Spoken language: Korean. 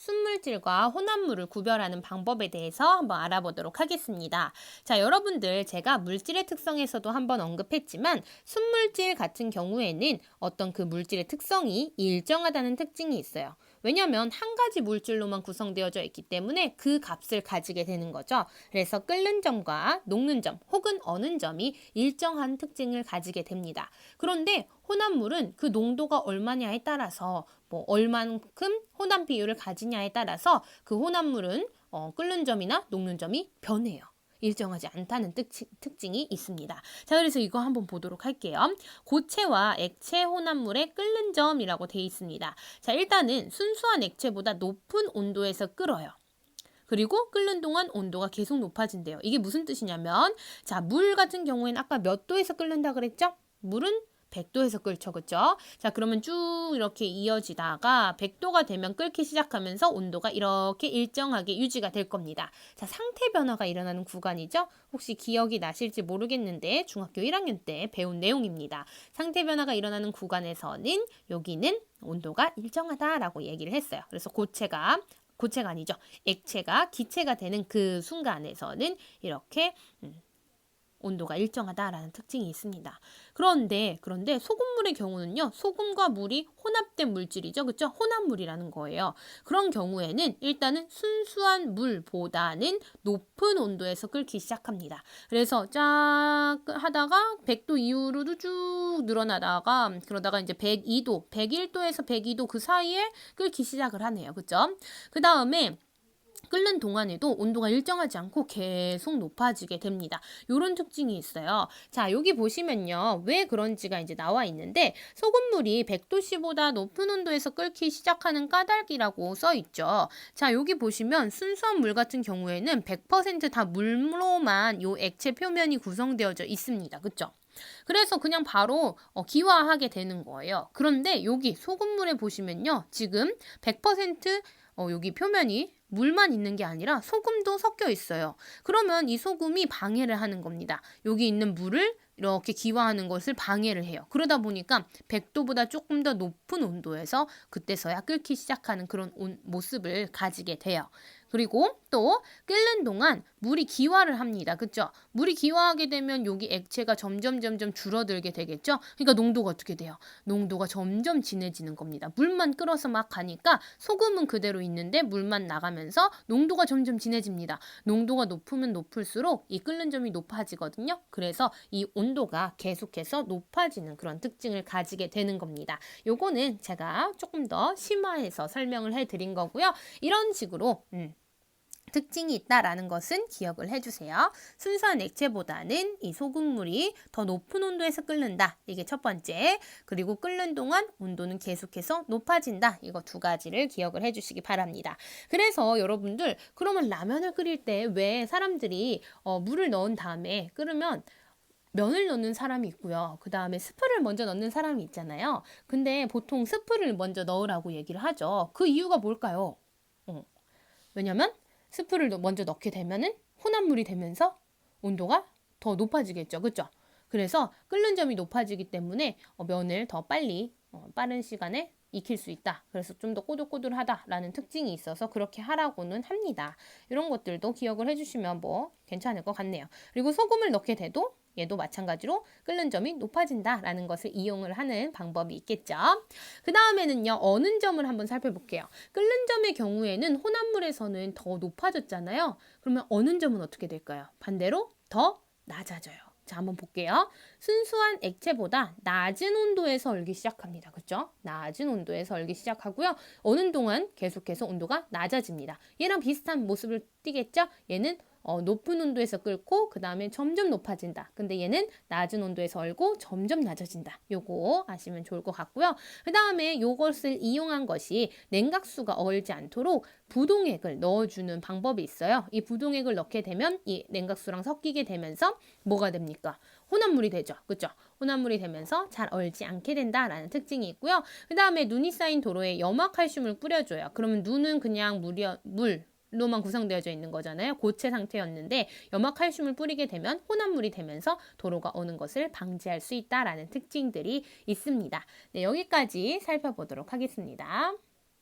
순물질과 혼합물을 구별하는 방법에 대해서 한번 알아보도록 하겠습니다. 자, 여러분들 제가 물질의 특성에서도 한번 언급했지만 순물질 같은 경우에는 어떤 그 물질의 특성이 일정하다는 특징이 있어요. 왜냐하면 한 가지 물질로만 구성되어져 있기 때문에 그 값을 가지게 되는 거죠. 그래서 끓는 점과 녹는 점 혹은 어는 점이 일정한 특징을 가지게 됩니다. 그런데 혼합물은 그 농도가 얼마냐에 따라서 얼만큼 혼합 비율을 가지냐에 따라서 그 혼합물은 끓는 점이나 녹는 점이 변해요. 일정하지 않다는 특징이 있습니다. 자, 그래서 이거 한번 보도록 할게요. 고체와 액체 혼합물의 끓는 점이라고 되어 있습니다. 자, 일단은 순수한 액체보다 높은 온도에서 끓어요. 그리고 끓는 동안 온도가 계속 높아진대요. 이게 무슨 뜻이냐면, 자, 물 같은 경우에는 아까 몇 도에서 끓는다 그랬죠? 물은 100도에서 끓죠, 그죠? 자, 그러면 쭉 이렇게 이어지다가 100도가 되면 끓기 시작하면서 온도가 이렇게 일정하게 유지가 될 겁니다. 자, 상태 변화가 일어나는 구간이죠? 혹시 기억이 나실지 모르겠는데 중학교 1학년 때 배운 내용입니다. 상태 변화가 일어나는 구간에서는 여기는 온도가 일정하다라고 얘기를 했어요. 그래서 고체가 아니죠. 액체가 기체가 되는 그 순간에서는 이렇게 온도가 일정하다라는 특징이 있습니다. 그런데 소금물의 경우는요. 소금과 물이 혼합된 물질이죠. 그렇죠? 혼합물이라는 거예요. 그런 경우에는 일단은 순수한 물보다는 높은 온도에서 끓기 시작합니다. 그래서 쫙 하다가 100도 이후로도 쭉 늘어나다가 그러다가 이제 102도, 101도에서 102도 그 사이에 끓기 시작을 하네요. 그렇죠? 그 다음에 끓는 동안에도 온도가 일정하지 않고 계속 높아지게 됩니다. 이런 특징이 있어요. 자, 여기 보시면요. 왜 그런지가 이제 나와 있는데 소금물이 100도씨보다 높은 온도에서 끓기 시작하는 까닭이라고 써 있죠. 자, 여기 보시면 순수한 물 같은 경우에는 100%다 물로만 이 액체 표면이 구성되어져 있습니다. 그렇죠? 그래서 그냥 바로 기화하게 되는 거예요. 그런데 여기 소금물에 보시면요. 지금 100% 여기 표면이 물만 있는 게 아니라 소금도 섞여 있어요. 그러면 이 소금이 방해를 하는 겁니다. 여기 있는 물을 이렇게 기화하는 것을 방해를 해요. 그러다 보니까 100도보다 조금 더 높은 온도에서 그때서야 끓기 시작하는 그런 모습을 가지게 돼요. 그리고 또 끓는 동안 물이 기화를 합니다. 그렇죠? 물이 기화하게 되면 여기 액체가 점점 줄어들게 되겠죠? 그러니까 농도가 어떻게 돼요? 농도가 점점 진해지는 겁니다. 물만 끓어서 막 가니까 소금은 그대로 있는데 물만 나가면서 농도가 점점 진해집니다. 농도가 높으면 높을수록 이 끓는 점이 높아지거든요. 그래서 이 온도가 계속해서 높아지는 그런 특징을 가지게 되는 겁니다. 요거는 제가 조금 더 심화해서 설명을 해드린 거고요. 이런 식으로 특징이 있다라는 것은 기억을 해주세요. 순수한 액체보다는 이 소금물이 더 높은 온도에서 끓는다. 이게 첫 번째. 그리고 끓는 동안 온도는 계속해서 높아진다. 이거 두 가지를 기억을 해주시기 바랍니다. 그래서 여러분들 그러면 라면을 끓일 때 왜 사람들이 물을 넣은 다음에 끓으면 면을 넣는 사람이 있고요. 그 다음에 스프를 먼저 넣는 사람이 있잖아요. 근데 보통 스프를 먼저 넣으라고 얘기를 하죠. 그 이유가 뭘까요? 왜냐면 스프를 먼저 넣게 되면은 혼합물이 되면서 온도가 더 높아지겠죠. 그렇죠? 그래서 끓는 점이 높아지기 때문에 면을 더 빨리 빠른 시간에 익힐 수 있다. 그래서 좀 더 꼬들꼬들하다라는 특징이 있어서 그렇게 하라고는 합니다. 이런 것들도 기억을 해주시면 괜찮을 것 같네요. 그리고 소금을 넣게 돼도 얘도 마찬가지로 끓는 점이 높아진다라는 것을 이용을 하는 방법이 있겠죠. 그 다음에는요. 어는 점을 한번 살펴볼게요. 끓는 점의 경우에는 혼합물에서는 더 높아졌잖아요. 그러면 어는 점은 어떻게 될까요? 반대로 더 낮아져요. 자, 한번 볼게요. 순수한 액체보다 낮은 온도에서 얼기 시작합니다. 그렇죠? 낮은 온도에서 얼기 시작하고요. 어는 동안 계속해서 온도가 낮아집니다. 얘랑 비슷한 모습을 띠겠죠? 얘는 높은 온도에서 끓고 그 다음에 점점 높아진다. 근데 얘는 낮은 온도에서 얼고 점점 낮아진다. 요거 아시면 좋을 것 같고요. 그 다음에 요것을 이용한 것이 냉각수가 얼지 않도록 부동액을 넣어주는 방법이 있어요. 이 부동액을 넣게 되면 이 냉각수랑 섞이게 되면서 뭐가 됩니까? 혼합물이 되죠. 그렇죠? 혼합물이 되면서 잘 얼지 않게 된다라는 특징이 있고요. 그 다음에 눈이 쌓인 도로에 염화칼슘을 뿌려줘요. 그러면 눈은 그냥 물로만 구성되어져 있는 거잖아요. 고체 상태였는데 염화칼슘을 뿌리게 되면 혼합물이 되면서 도로가 오는 것을 방지할 수 있다라는 특징들이 있습니다. 네, 여기까지 살펴보도록 하겠습니다.